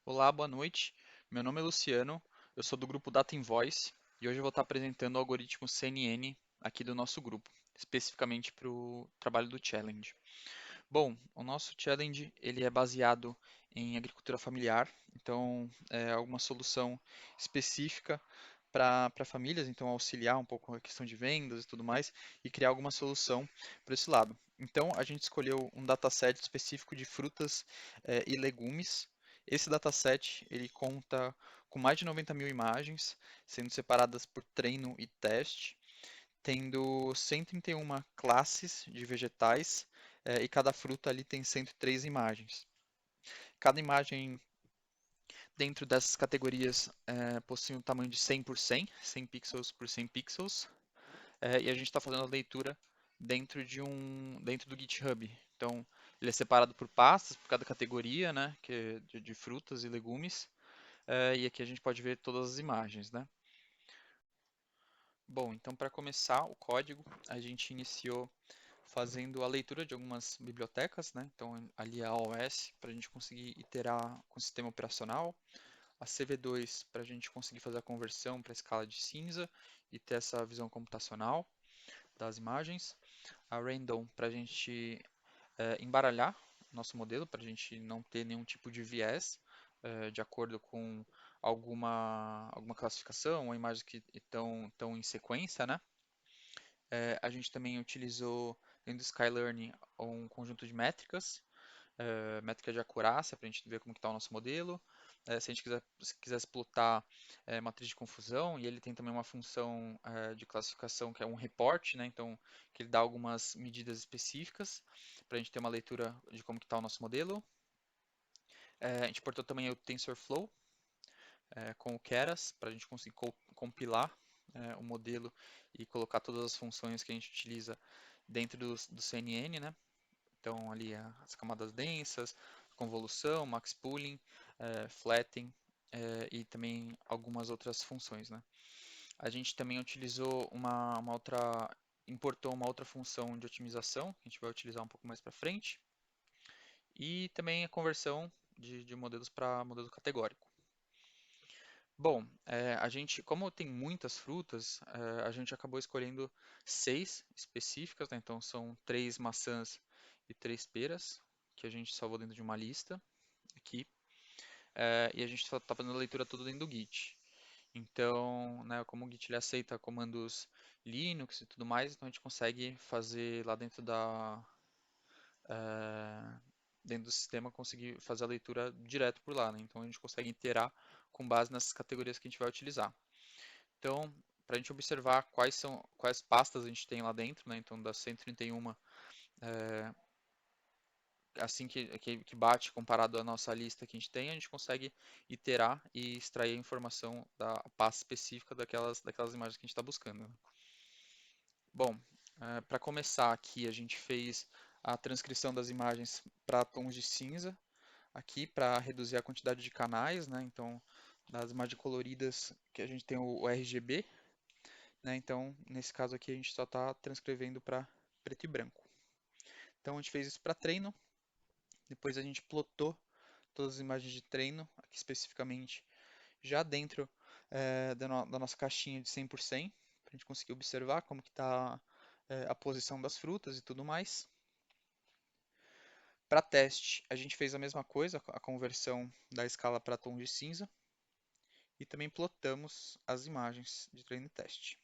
Olá, boa noite. Meu nome é Luciano, eu sou do grupo Data Invoice e hoje eu vou estar apresentando o algoritmo CNN aqui do nosso grupo, especificamente para o trabalho do Challenge. Bom, o nosso Challenge ele é baseado em agricultura familiar, então é alguma solução específica para famílias, então auxiliar um pouco a questão de vendas e tudo mais e criar alguma solução para esse lado. Então a gente escolheu um dataset específico de frutas e legumes. Esse dataset ele conta com mais de 90 mil imagens, sendo separadas por treino e teste, tendo 131 classes de vegetais e cada fruta ali tem 103 imagens. Cada imagem dentro dessas categorias possui um tamanho de 100 por 100, 100 pixels por 100 pixels, e a gente está fazendo a leitura dentro do GitHub. Então, ele é separado por pastas, por cada categoria, né, que é de frutas e legumes, e aqui a gente pode ver todas as imagens, né. Bom, então para começar o código, a gente iniciou fazendo a leitura de algumas bibliotecas, né? Então ali a AOS para a gente conseguir iterar com o sistema operacional, a CV2 para a gente conseguir fazer a conversão para a escala de cinza e ter essa visão computacional das imagens, a Random para a gente embaralhar nosso modelo, para a gente não ter nenhum tipo de viés de acordo com alguma classificação ou imagens que estão em sequência, né? A gente também utilizou dentro do Skylearn um conjunto de métricas, métrica de acurácia para a gente ver como está o nosso modelo. Se a gente quisesse plotar matriz de confusão, e ele tem também uma função de classificação que é um report, né? Então que ele dá algumas medidas específicas para a gente ter uma leitura de como está o nosso modelo. A gente portou também o TensorFlow com o Keras para a gente conseguir compilar o modelo e colocar todas as funções que a gente utiliza dentro do CNN, né? Então ali as camadas densas, convolução, max pooling, flattening e também algumas outras funções, né? A gente também utilizou importou uma outra função de otimização, que a gente vai utilizar um pouco mais para frente, e também a conversão de modelos para modelo categórico. Bom, a gente, como tem muitas frutas, a gente acabou escolhendo 6 específicas, né? Então são 3 maçãs e 3 peras, que a gente salvou dentro de uma lista aqui. E a gente está fazendo a leitura toda dentro do Git. Então, né, como o Git ele aceita comandos Linux e tudo mais, então a gente consegue fazer lá eh, dentro do sistema, conseguir fazer a leitura direto por lá, né? Então a gente consegue iterar com base nessas categorias que a gente vai utilizar. Então, para a gente observar quais pastas a gente tem lá dentro, né? Então, das 131, é, assim que bate comparado à nossa lista que a gente consegue iterar e extrair a informação da pasta específica daquelas imagens que a gente está buscando, né? Bom, para começar aqui, a gente fez a transcrição das imagens para tons de cinza, aqui para reduzir a quantidade de canais, né? Então, das imagens coloridas que a gente tem o RGB, né? Então, nesse caso aqui, a gente só está transcrevendo para preto e branco. Então, a gente fez isso para treino, depois a gente plotou todas as imagens de treino, aqui especificamente, já dentro da nossa caixinha de 100%, para a gente conseguir observar como que está a posição das frutas e tudo mais. Para teste, a gente fez a mesma coisa, a conversão da escala para tons de cinza, e também plotamos as imagens de treino e teste.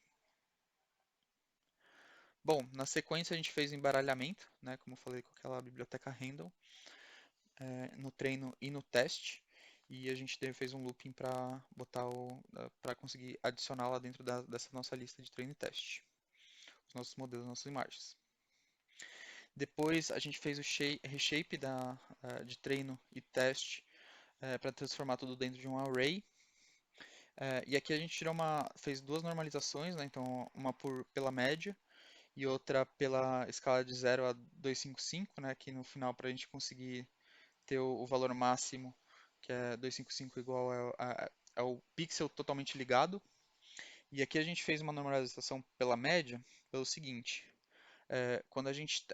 Bom, na sequência a gente fez o embaralhamento, né, como eu falei com aquela biblioteca Random, no treino e no teste, e a gente fez um looping para conseguir adicionar lá dentro dessa nossa lista de treino e teste, os nossos modelos, nossas imagens. Depois a gente fez o reshape de treino e teste para transformar tudo dentro de um array. E aqui a gente fez duas normalizações, né? Então uma pela média e outra pela escala de 0 a 255, né? Aqui no final para a gente conseguir ter o valor máximo, que é 255 igual ao pixel totalmente ligado. E aqui a gente fez uma normalização pela média, pelo seguinte, quando a gente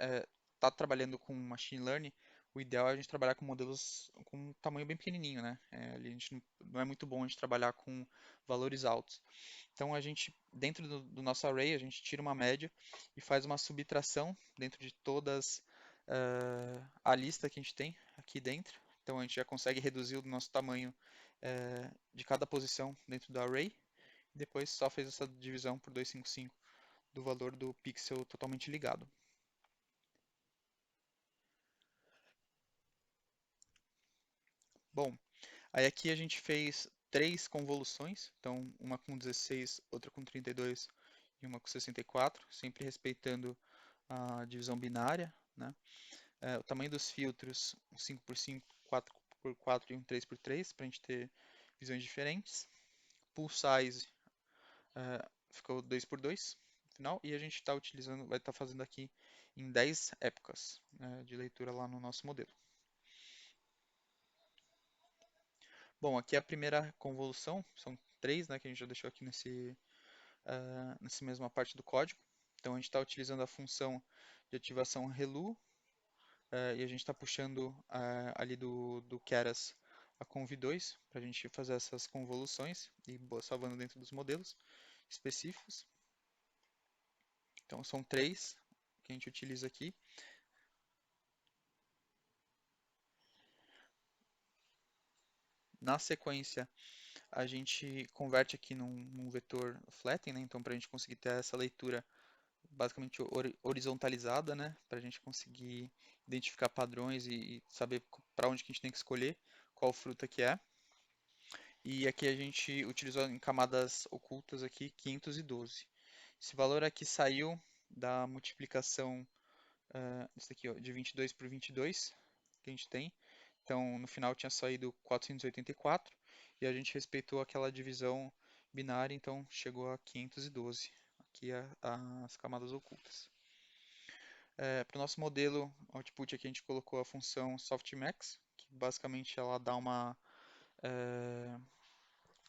está trabalhando com machine learning, o ideal é a gente trabalhar com modelos com um tamanho bem pequenininho, né? Ali a gente não é muito bom a gente trabalhar com valores altos. Então a gente, dentro do nosso array, a gente tira uma média e faz uma subtração dentro de todas a lista que a gente tem aqui dentro. Então a gente já consegue reduzir o nosso tamanho de cada posição dentro do array. E depois só fez essa divisão por 255 do valor do pixel totalmente ligado. Bom, aí aqui a gente fez três convoluções, então uma com 16, outra com 32 e uma com 64, sempre respeitando a divisão binária, né? O tamanho dos filtros, um 5x5, 4x4 e um 3x3, para a gente ter visões diferentes. Pool size ficou 2x2 no final, e a gente está utilizando, vai estar fazendo aqui em 10 épocas, né, de leitura lá no nosso modelo. Bom, aqui é a primeira convolução, são três, né, que a gente já deixou aqui nessa mesma parte do código. Então a gente está utilizando a função de ativação relu, e a gente está puxando ali do Keras a conv2 para a gente fazer essas convoluções e salvando dentro dos modelos específicos. Então são três que a gente utiliza aqui. Na sequência, a gente converte aqui num vetor flatten, né? Então para a gente conseguir ter essa leitura basicamente horizontalizada, né? Para a gente conseguir identificar padrões e saber para onde que a gente tem que escolher qual fruta que é. E aqui a gente utilizou em camadas ocultas aqui 512. Esse valor aqui saiu da multiplicação isso aqui, ó, de 22 por 22 que a gente tem. Então, no final tinha saído 484 e a gente respeitou aquela divisão binária, então chegou a 512. Aqui as camadas ocultas. Para o nosso modelo output aqui a gente colocou a função softmax, que basicamente ela dá uma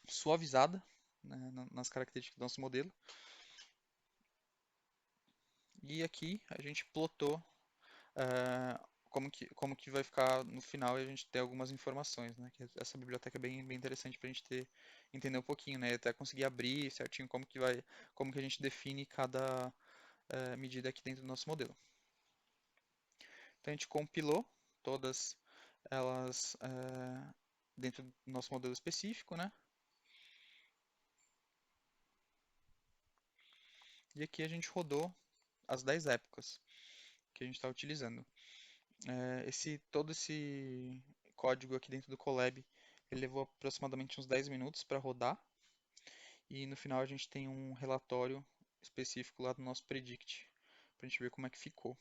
suavizada, né, nas características do nosso modelo. E aqui a gente plotou como que vai ficar no final e a gente tem algumas informações, né? Que essa biblioteca é bem interessante para a gente entender um pouquinho, né? E até conseguir abrir certinho como que a gente define cada medida aqui dentro do nosso modelo. Então a gente compilou todas elas dentro do nosso modelo específico, né? E aqui a gente rodou as 10 épocas que a gente está utilizando. Todo esse código aqui dentro do Colab, ele levou aproximadamente uns 10 minutos para rodar. E no final a gente tem um relatório específico lá do nosso predict, para a gente ver como é que ficou.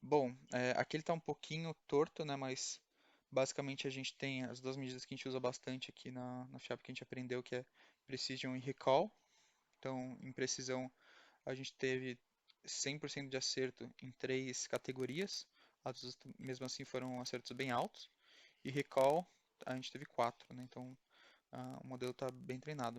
Bom, aqui ele está um pouquinho torto, né, mas basicamente a gente tem as duas medidas que a gente usa bastante aqui na FIAP que a gente aprendeu, que é Precision e Recall. Então, em precisão, a gente teve 100% de acerto em três categorias, mesmo assim foram acertos bem altos. E Recall, a gente teve quatro, né, então o modelo está bem treinado.